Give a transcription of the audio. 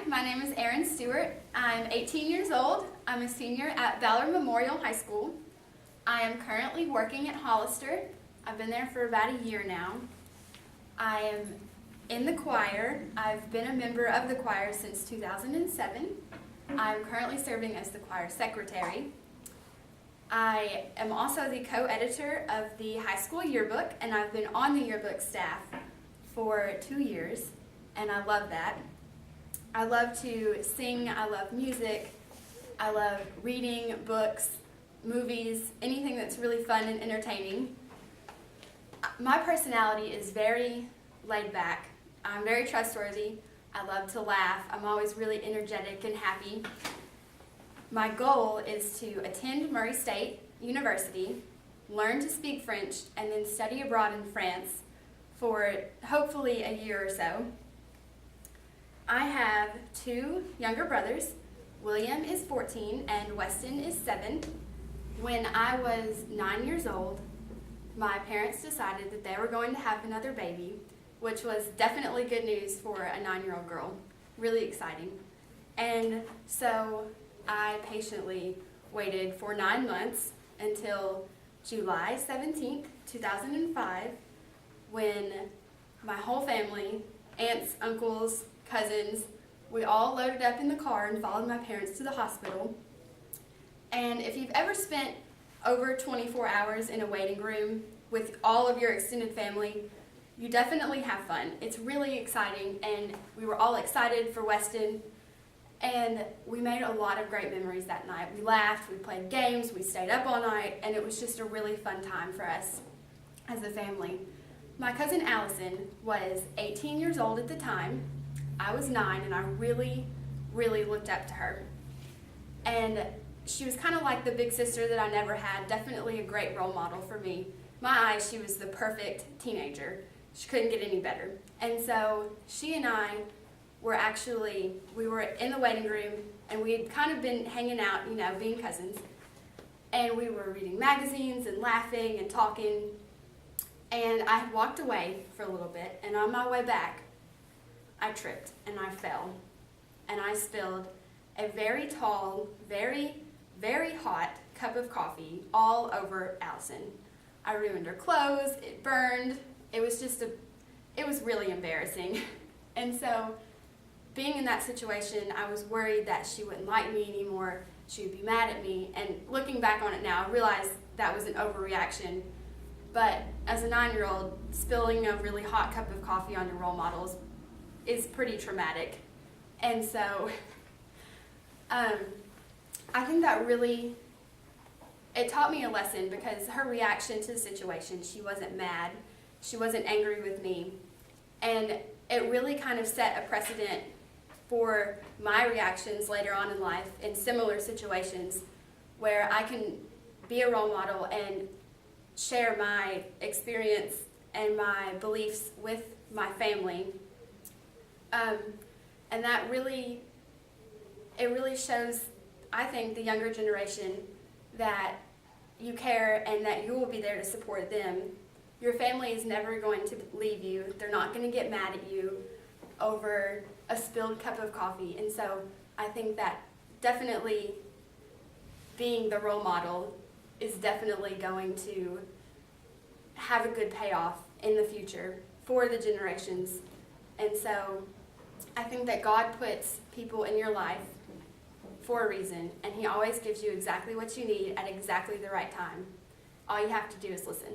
my name is Erin Stewart. I'm 18 years old. I'm a senior at Valor Memorial High School. I am currently working at Hollister. I've been there for about a year now. I am in the choir. I've been a member of the choir since 2007. I'm currently serving as the choir secretary. I am also the co-editor of the high school yearbook, and I've been on the yearbook staff for 2 years, and I love that. I love to sing, I love music, I love reading books, movies, anything that's really fun and entertaining. My personality is very laid back. I'm very trustworthy. I love to laugh. I'm always really energetic and happy. My goal is to attend Murray State University, learn to speak French, and then study abroad in France for hopefully a year or so. I have 2 younger brothers. William is 14 and Weston is 7. When I was 9 years old, my parents decided that they were going to have another baby, which was definitely good news for a 9-year-old girl. Really exciting. And so I patiently waited for 9 months until July 17th, 2005, when my whole family, aunts, uncles, cousins, we all loaded up in the car and followed my parents to the hospital. And if you've ever spent over 24 hours in a waiting room with all of your extended family, you definitely have fun. It's really exciting, and we were all excited for Weston, and we made a lot of great memories that night. We laughed, we played games, we stayed up all night, and it was just a really fun time for us as a family. My cousin Allison was 18 years old at the time. I was 9, and I really, really looked up to her. And she was kind of like the big sister that I never had, definitely a great role model for me. My eyes, she was the perfect teenager. She couldn't get any better. And so she and I were we were in the waiting room, and we had kind of been hanging out, being cousins. And we were reading magazines and laughing and talking. And I had walked away for a little bit, and on my way back, I tripped and I fell, and I spilled a very tall, very, very hot cup of coffee all over Allison. I ruined her clothes, it burned, it was really embarrassing. And so, being in that situation, I was worried that she wouldn't like me anymore, she would be mad at me, and looking back on it now, I realize that was an overreaction. But as a 9-year-old, spilling a really hot cup of coffee on your role models is pretty traumatic. And so I think that it taught me a lesson, because her reaction to the situation, she wasn't mad, she wasn't angry with me, and it really kind of set a precedent for my reactions later on in life in similar situations, where I can be a role model and share my experience and my beliefs with my family. And that really shows, I think, the younger generation that you care and that you will be there to support them. Your family is never going to leave you. They're not going to get mad at you over a spilled cup of coffee. And so I think that definitely being the role model is definitely going to have a good payoff in the future for the generations. And so I think that God puts people in your life for a reason, and He always gives you exactly what you need at exactly the right time. All you have to do is listen.